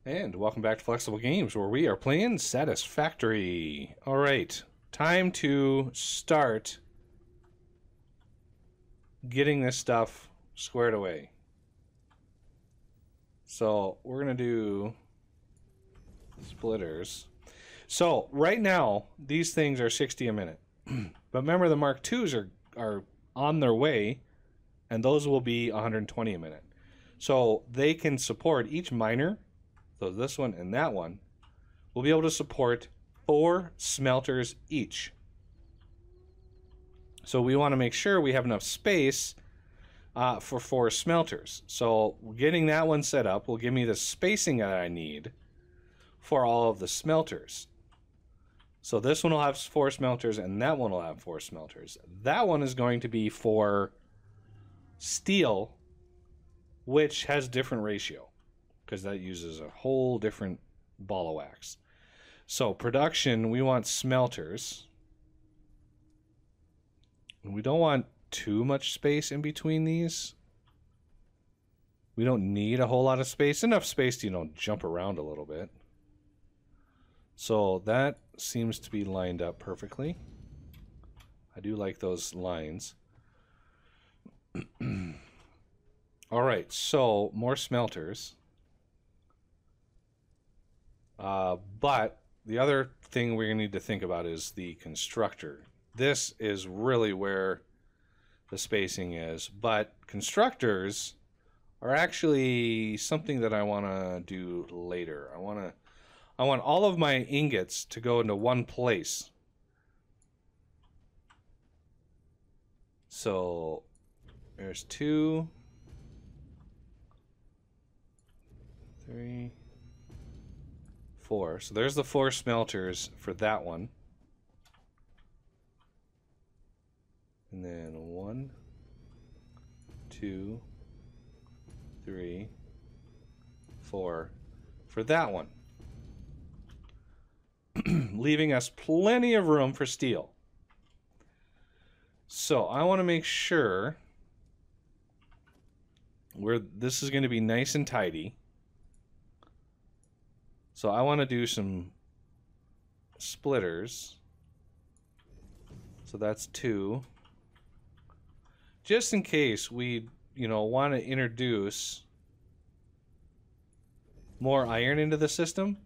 And welcome back to Flexible Games, where we are playing Satisfactory. Alright, time to start getting this stuff squared away. So, we're going to do splitters. So, right now, these things are 60 a minute. But remember, the Mark IIs are on their way, and those will be 120 a minute. So, they can support each miner. So this one and that one will be able to support 4 smelters each. So we want to make sure we have enough space for 4 smelters. So getting that one set up will give me the spacing that I need for all of the smelters. So this one will have 4 smelters and that one will have 4 smelters. That one is going to be for steel, which has different ratio, because that uses a whole different ball of wax. So production, we want smelters. And we don't want too much space in between these. We don't need a whole lot of space. Enough space to, jump around a little bit. So that seems to be lined up perfectly. I do like those lines. Alright, so more smelters. But the other thing we're going to need to think about is the constructor. This is really where the spacing is. But constructors are actually something that I want to do later. I want all of my ingots to go into one place. So there's 2, 3, 4. So there's the 4 smelters for that one. And then 1, 2, 3, 4 for that one. Leaving us plenty of room for steel. So I want to make sure this is going to be nice and tidy. So I want to do some splitters. So that's 2. Just in case we, want to introduce more iron into the system,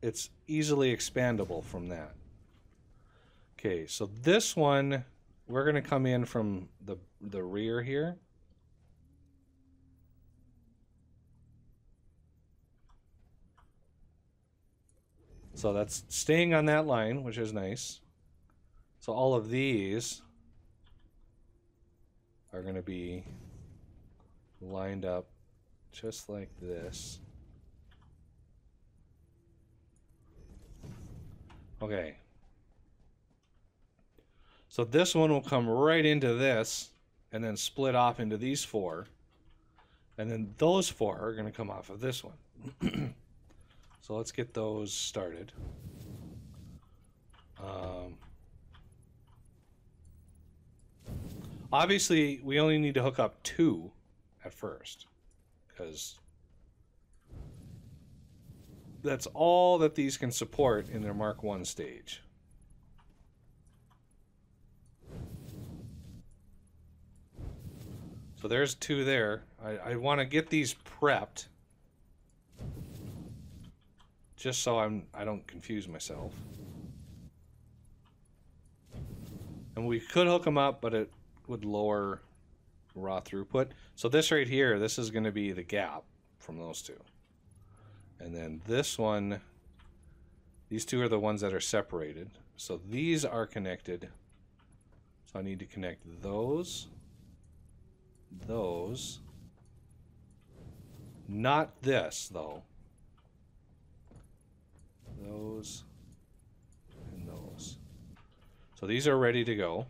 it's easily expandable from that. Okay, so this one, we're going to come in from the rear here. So that's staying on that line, which is nice. So all of these are going to be lined up just like this. Okay. So this one will come right into this and then split off into these 4. And then those 4 are going to come off of this one. So let's get those started. Obviously, we only need to hook up 2 at first, because that's all that these can support in their Mark I stage. So there's 2 there. I want to get these prepped, just so I don't confuse myself. And we could hook them up, but it would lower raw throughput. So this right here, this is going to be the gap from those 2. And then this one, these 2 are the ones that are separated. So these are connected. So I need to connect those. Not this, though. Those and those. So these are ready to go.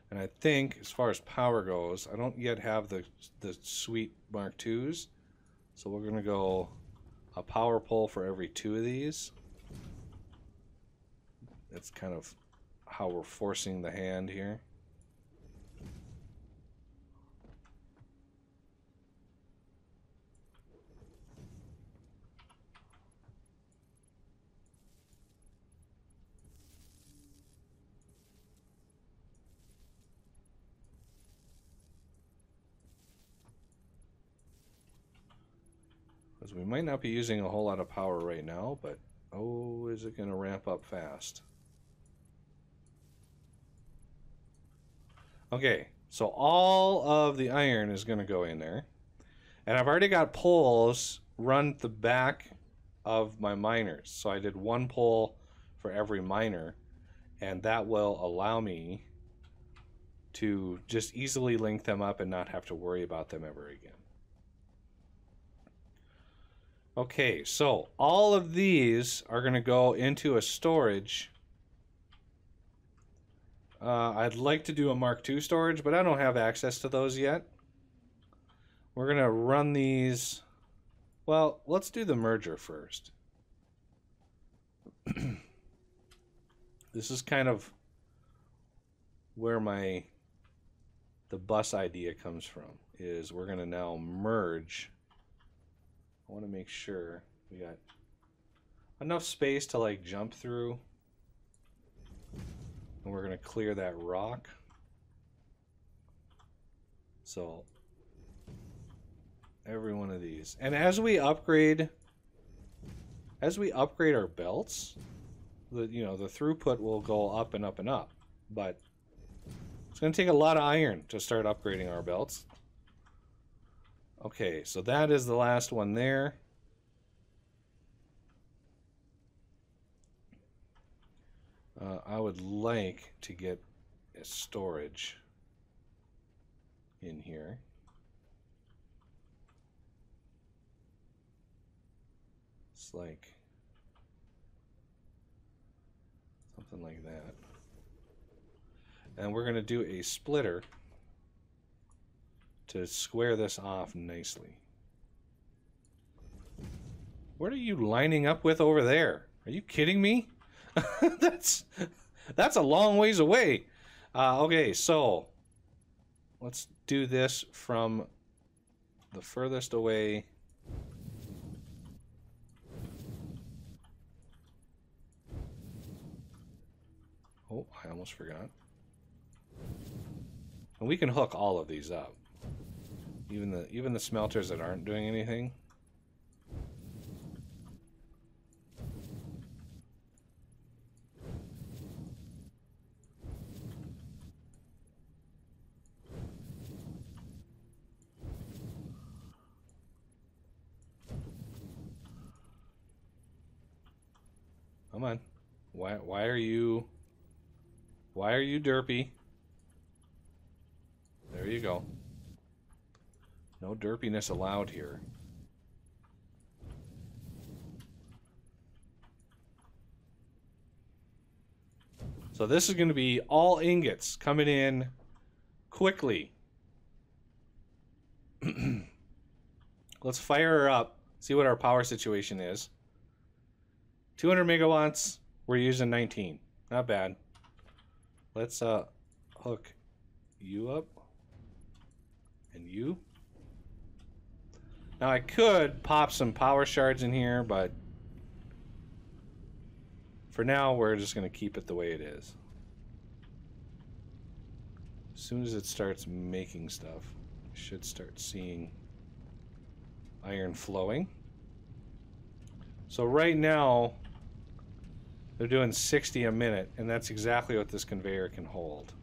And I think, as far as power goes, I don't yet have the sweet Mark IIs. So we're going to go a power pole for every 2 of these. That's kind of how we're forcing the hand here. Because we might not be using a whole lot of power right now, but oh, is it going to ramp up fast? Okay, so all of the iron is going to go in there. And I've already got poles run the back of my miners. So I did one pole for every miner, and that will allow me to just easily link them up and not have to worry about them ever again. Okay, so all of these are going to go into a storage. I'd like to do a Mark II storage, but I don't have access to those yet. We're going to run these. Well, let's do the merger first. This is kind of where the bus idea comes from, is we're going to now merge. I want to make sure we got enough space to like jump through. And we're going to clear that rock. So every one of these. And as we upgrade our belts, the throughput will go up and up and up. But it's going to take a lot of iron to start upgrading our belts. Okay, so that is the last one there. I would like to get a storage in here. It's like something like that. And we're going to do a splitter to square this off nicely. What are you lining up with over there? Are you kidding me? That's a long ways away. Okay, so let's do this from the furthest away. Oh, I almost forgot. And we can hook all of these up. Even the smelters that aren't doing anything. Come on. Why are you derpy? There you go. No derpiness allowed here. So this is going to be all ingots coming in quickly. Let's fire her up, see what our power situation is. 200 megawatts, we're using 19. Not bad. Let's hook you up. And you. Now I could pop some power shards in here, but for now we're just going to keep it the way it is. As soon as it starts making stuff, we should start seeing iron flowing. So right now they're doing 60 a minute, and that's exactly what this conveyor can hold.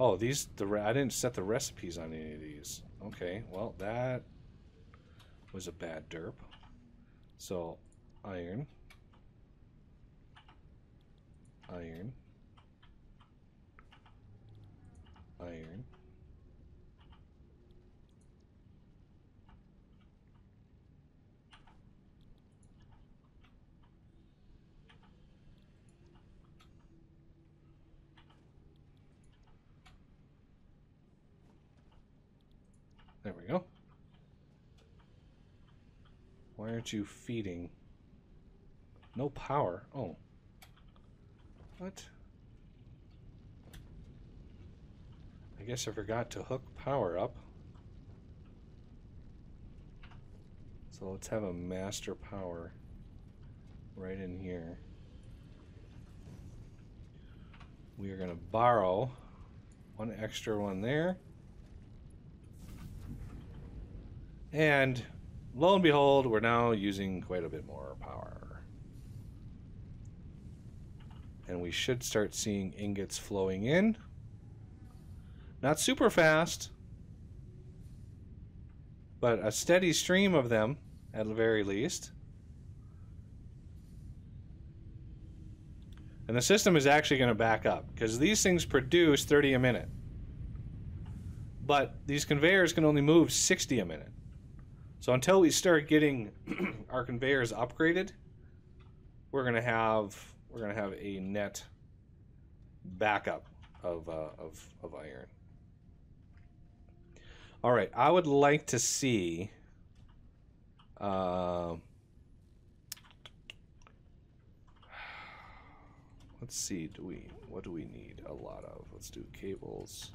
Oh, I didn't set the recipes on any of these. Okay, well, that was a bad derp. So, iron. Iron. Iron. There we go. Why aren't you feeding? No power. Oh. What? I guess I forgot to hook power up. So let's have a master power right in here. We are going to borrow one extra one there. And lo and behold, we're now using quite a bit more power. And we should start seeing ingots flowing in. Not super fast, but a steady stream of them at the very least. And the system is actually going to back up because these things produce 30 a minute. But these conveyors can only move 60 a minute. So until we start getting our conveyors upgraded, we're going to have a net backup of iron. All right, I would like to see let's see, what do we need a lot of? Let's do cables.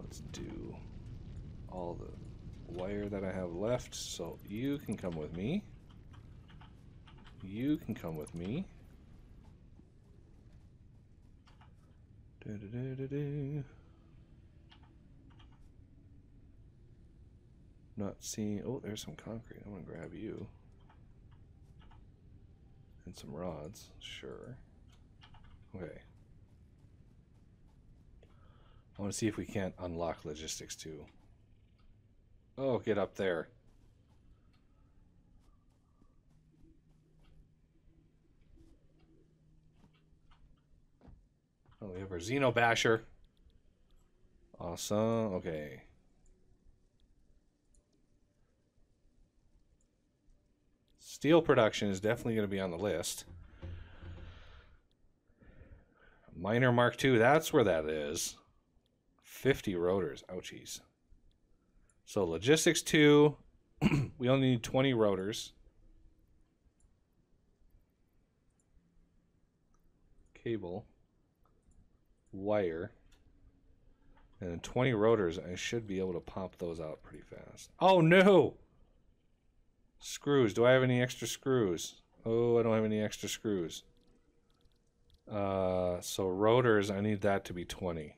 Let's do all the wire that I have left. So you can come with me. You can come with me. Not seeing. Oh, there's some concrete. I'm gonna grab you. And some rods. Sure. Okay. I want to see if we can't unlock logistics too. Oh, get up there. Oh, we have our Xeno Basher. Awesome. Okay. Steel production is definitely going to be on the list. Miner Mark II, that's where that is. 50 rotors. Ouchies. So logistics 2, we only need 20 rotors. Cable. Wire. And then 20 rotors, I should be able to pop those out pretty fast. Oh no! Screws. Do I have any extra screws? Oh, I don't have any extra screws. So rotors, I need that to be 20.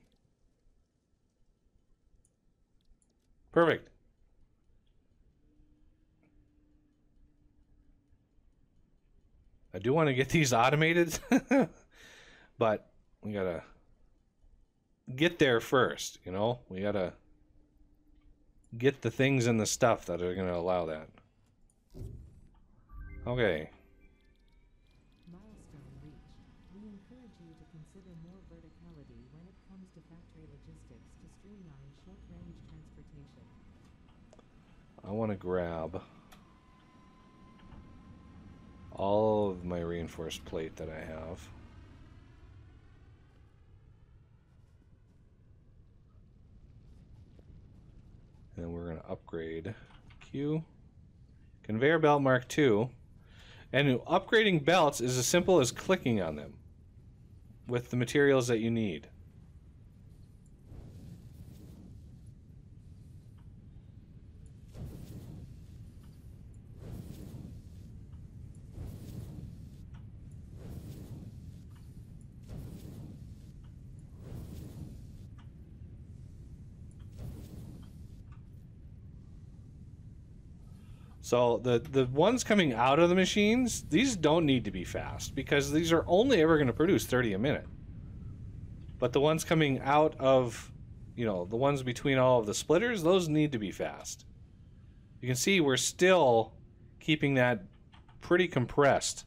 Perfect. I do want to get these automated, but we gotta get there first, you know? We gotta get the things and the stuff that are gonna allow that. Okay. Milestone reached. We encourage you to consider more verticality when it comes to factory logistics to streamline short-range transportation. I want to grab all of my reinforced plate that I have. And we're going to upgrade Q. Conveyor belt Mark II. And upgrading belts is as simple as clicking on them with the materials that you need. So the ones coming out of the machines, these don't need to be fast because these are only ever going to produce 30 a minute. But the ones coming out of, you know, the ones between all of the splitters, those need to be fast. You can see we're still keeping that pretty compressed.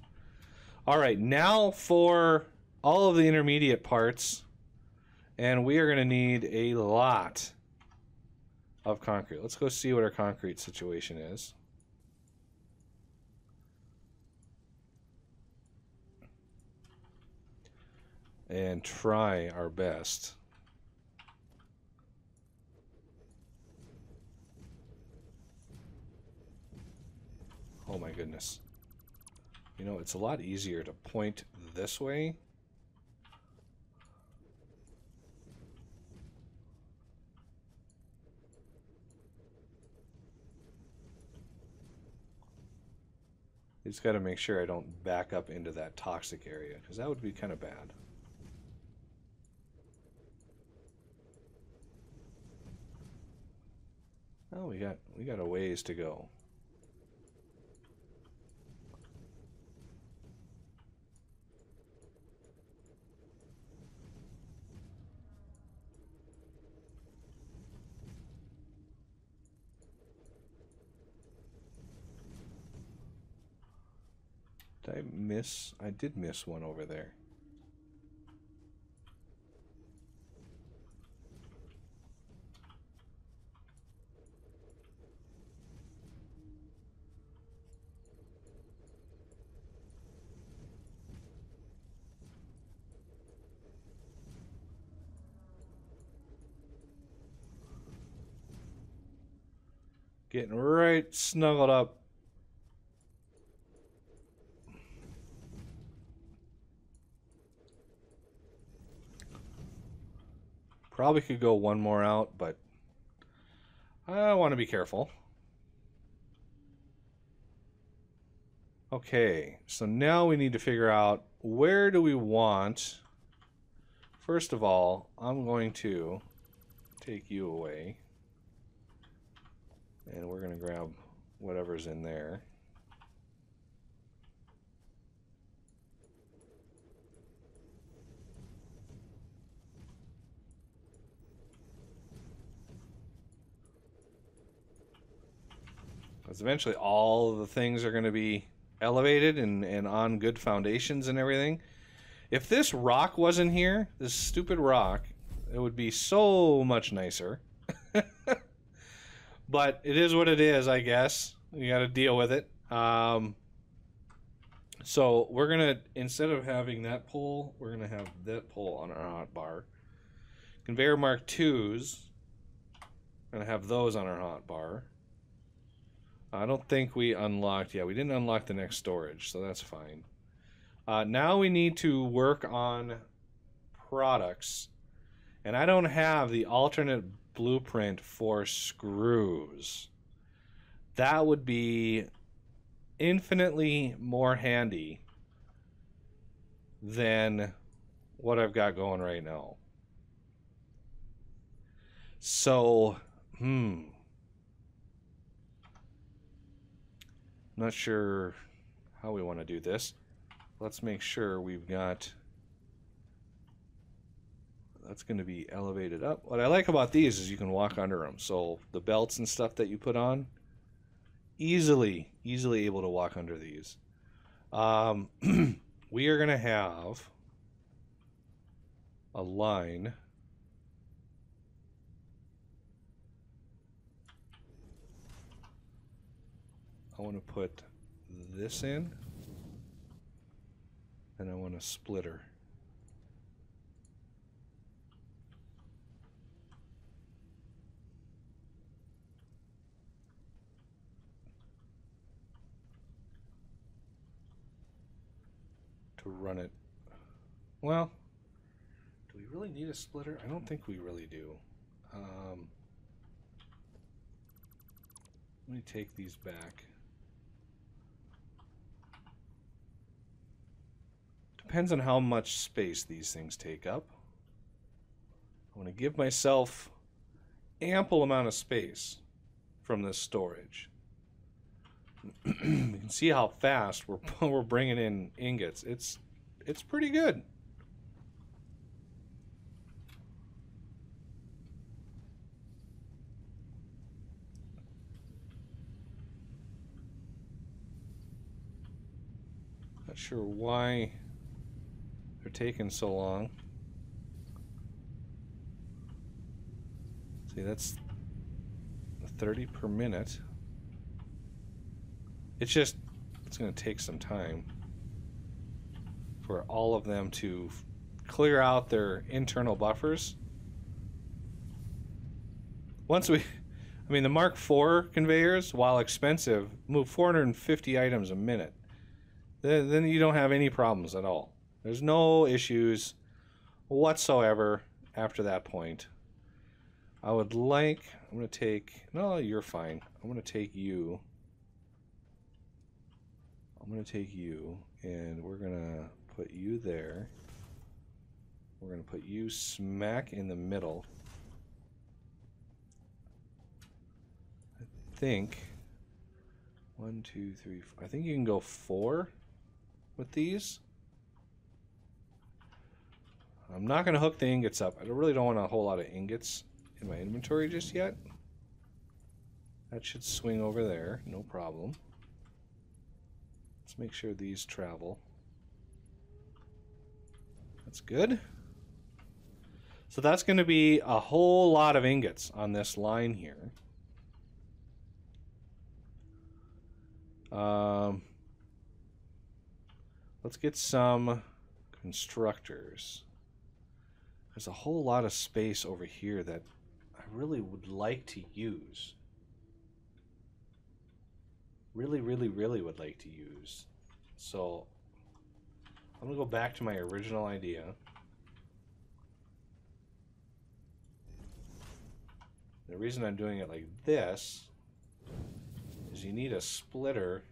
All right, now for all of the intermediate parts, and we are going to need a lot of concrete. Let's go see what our concrete situation is. And try our best. Oh my goodness. You know, it's a lot easier to point this way. Just got to make sure I don't back up into that toxic area, because that would be kind of bad. Oh, we got a ways to go. Did I miss? I did miss one over there. Getting right snuggled up. Probably could go one more out, but I want to be careful. Okay, so now we need to figure out where do we want. First of all, I'm going to take you away. And we're going to grab whatever's in there. Because eventually all the things are going to be elevated and on good foundations and everything. If this rock wasn't here, this stupid rock, it would be so much nicer. But it is what it is, I guess. You got to deal with it. So we're going to, instead of having that pole, we're going to have that pole on our hotbar. Conveyor Mark 2s, we're going to have those on our hotbar. I don't think we unlocked, yeah, we didn't unlock the next storage, so that's fine. Now we need to work on products. And I don't have the alternate blueprint for screws. That would be infinitely more handy than what I've got going right now. So, not sure how we want to do this. Let's make sure we've got... That's going to be elevated up. What I like about these is you can walk under them. So the belts and stuff that you put on, easily able to walk under these. We are going to have a line. I want to put this in, and I want a splitter. To run it. Well, do we really need a splitter? I don't think we really do. Let me take these back. Depends on how much space these things take up. I want to give myself ample amount of space from this storage. You can see how fast we're bringing in ingots. It's pretty good. Not sure why they're taking so long. See, that's 30 per minute. It's going to take some time for all of them to clear out their internal buffers. I mean, the Mark IV conveyors, while expensive, move 450 items a minute. Then you don't have any problems at all. There's no issues whatsoever after that point. I'm going to take, no, you're fine. I'm going to take you. And we're going to put you there. We're going to put you smack in the middle. think 1, 2, 3, 4. I think you can go 4 with these. I'm not going to hook the ingots up. I really don't want a whole lot of ingots in my inventory just yet. That should swing over there, no problem. Let's make sure these travel. That's good. So that's going to be a whole lot of ingots on this line here. Let's get some constructors. There's a whole lot of space over here that I really would like to use. Really would like to use. So I'm going to go back to my original idea. The reason I'm doing it like this is you need a splitter.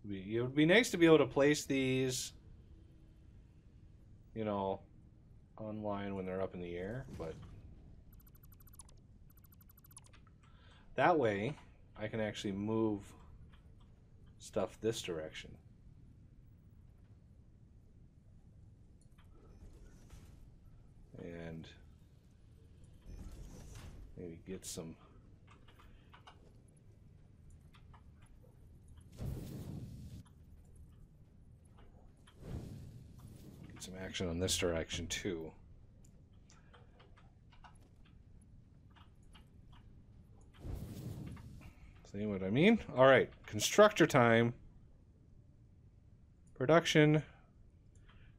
It would be nice to be able to place these, you know, online when they're up in the air, but that way I can actually move stuff this direction. And maybe get some action on this direction too. See what I mean? All right, constructor time. Production.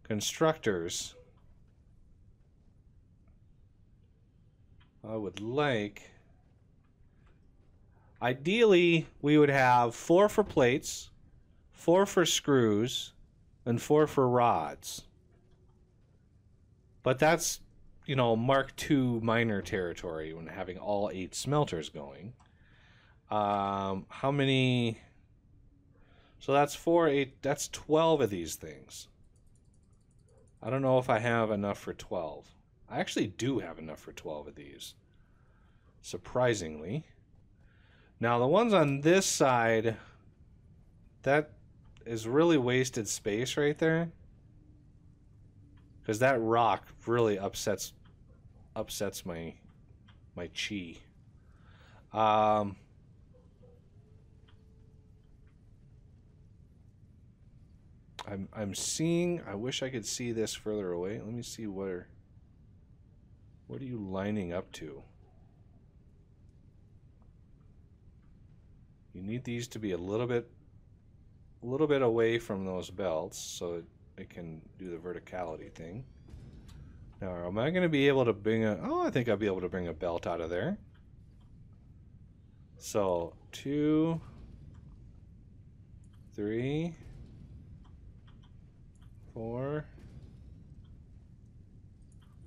Constructors. I would like, ideally we would have 4 for plates, 4 for screws, and 4 for rods. But that's, you know, Mark II minor territory when having all 8 smelters going. How many? So that's 4, 8, that's 12 of these things. I don't know if I have enough for 12. I actually do have enough for 12 of these, surprisingly. Now the ones on this side, that is really wasted space right there. Because that rock really upsets my chi. I'm seeing. I wish I could see this further away. Let me see what are you lining up to? You need these to be a little bit away from those belts so it can do the verticality thing. Now, am I going to be able to bring a... Oh, I think I'll be able to bring a belt out of there. So, 2, 3, 4,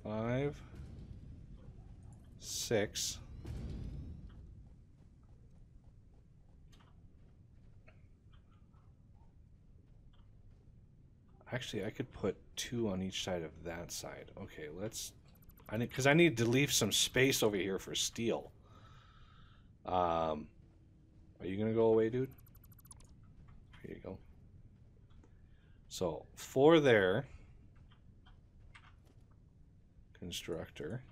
5, 6. Actually, I could put 2 on each side of that side. Okay, let's... because I need to leave some space over here for steel. Are you going to go away, dude? Here you go. So, 4 there. Constructor.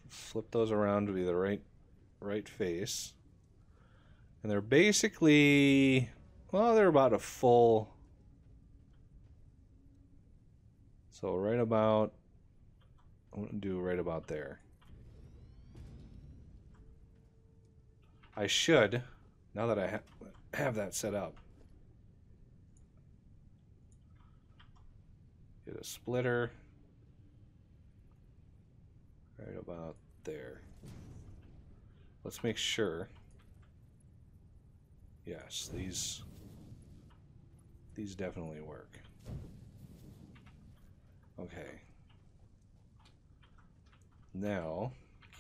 Flip those around to be the right face. And they're basically... Well, they're about a full... So right about... I'm going to do right about there. I should, now that I have that set up, get a splitter right about there. Let's make sure. Yes, these definitely work. Okay. Now,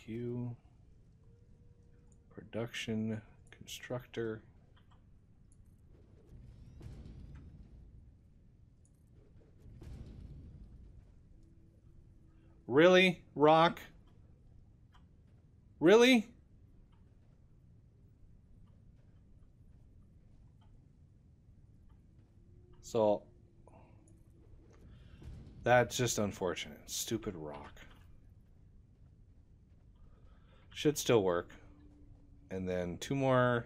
Q, production, constructor. Really, rock? Really? So that's just unfortunate. Stupid rock. Should still work. And then 2 more.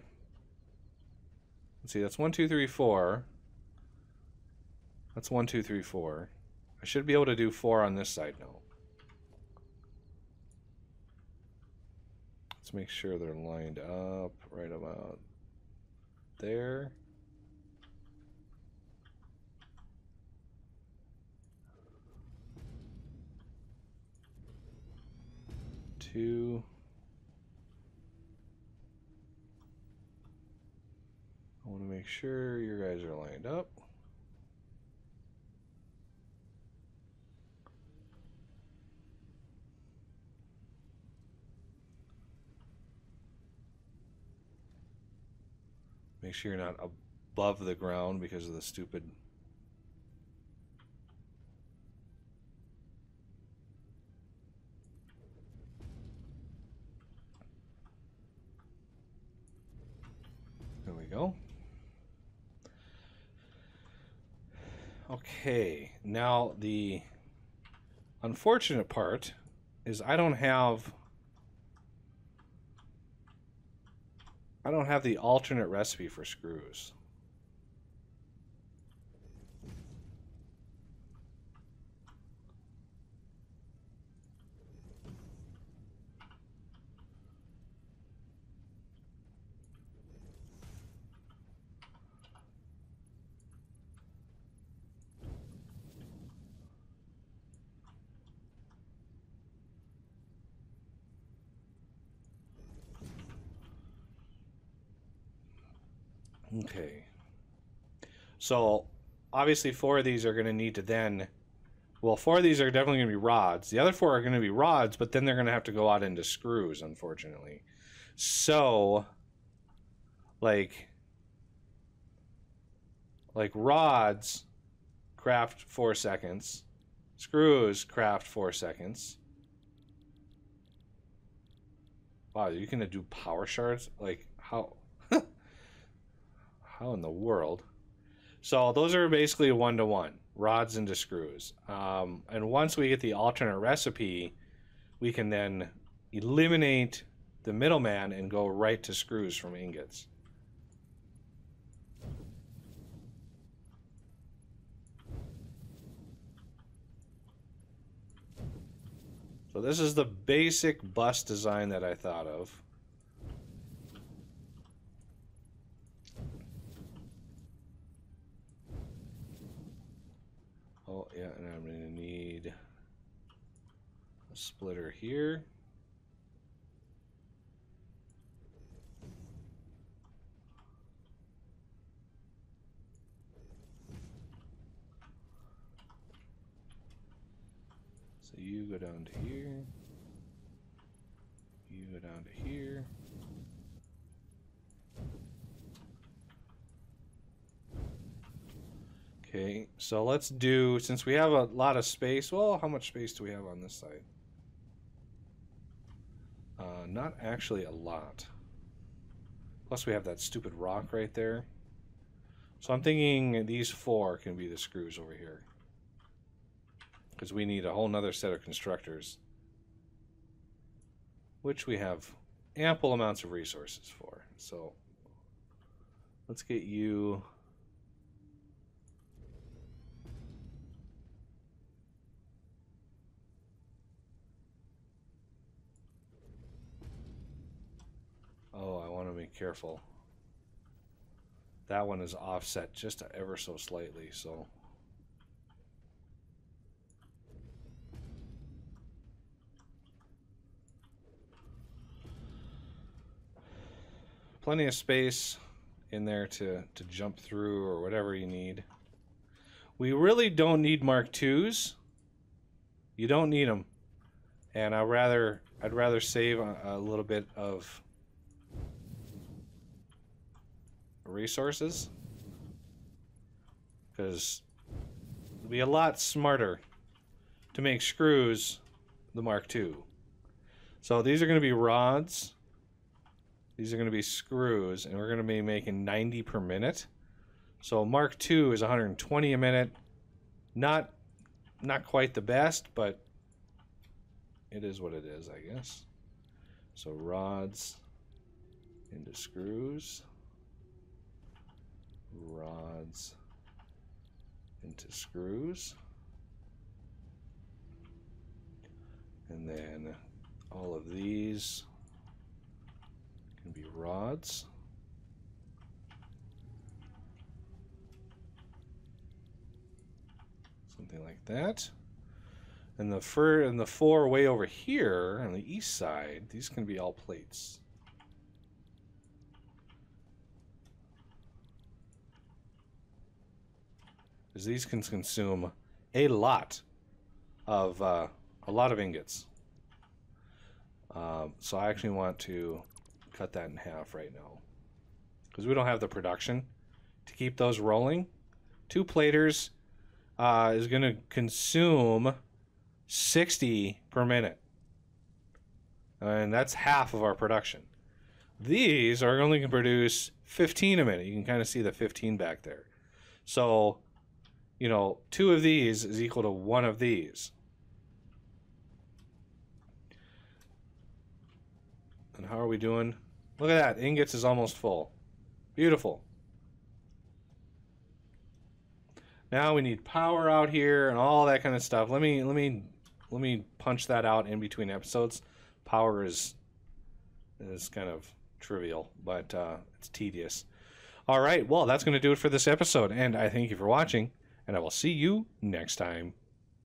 Let's see, that's 1, 2, 3, 4. That's 1, 2, 3, 4. I should be able to do 4 on this side now. Let's make sure they're lined up right about there. Two. I want to make sure your guys are lined up. Make sure you're not above the ground because of the stupid... There we go. Okay, now the unfortunate part is I don't have the alternate recipe for screws. Okay. So, obviously 4 of these are going to need to then... Well, 4 of these are definitely going to be rods. The other 4 are going to be rods, but then they're going to have to go out into screws, unfortunately. So, like rods craft 4 seconds. Screws craft 4 seconds. Wow, you can do power shards? Like, how... How in the world? So those are basically 1-to-1, rods into screws. And once we get the alternate recipe, we can then eliminate the middleman and go right to screws from ingots. So this is the basic bus design that I thought of. Oh, yeah, and I'm going to need a splitter here. So you go down to here. You go down to here. Okay, so let's do, since we have a lot of space, well, how much space do we have on this side? Not actually a lot. Plus we have that stupid rock right there. So I'm thinking these 4 can be the screws over here. Because we need a whole nother set of constructors. Which we have ample amounts of resources for. So let's get you... Oh, I want to be careful. That one is offset just ever so slightly, so... Plenty of space in there to jump through or whatever you need. We really don't need Mark IIs. You don't need them. And I'd rather save a little bit of resources, because it'd be a lot smarter to make screws the Mark II. So these are going to be rods. These are going to be screws, and we're going to be making 90 per minute. So Mark II is 120 a minute. Not quite the best, but it is what it is, I guess. So rods into screws. Rods into screws. And then all of these can be rods. Something like that. And the four way over here on the east side, these can be all plates. Because these can consume a lot of ingots. So I actually want to cut that in half right now, because we don't have the production to keep those rolling. 2 platers is going to consume 60 per minute, and that's half of our production. These are only going to produce 15 a minute. You can kind of see the 15 back there. So, you know, 2 of these is equal to 1 of these. And how are we doing? Look at that. Ingots is almost full. Beautiful. Now we need power out here and all that kind of stuff. Let me punch that out in between episodes. Power is kind of trivial, but it's tedious. All right. Well, that's going to do it for this episode, and I thank you for watching, and I will see you next time.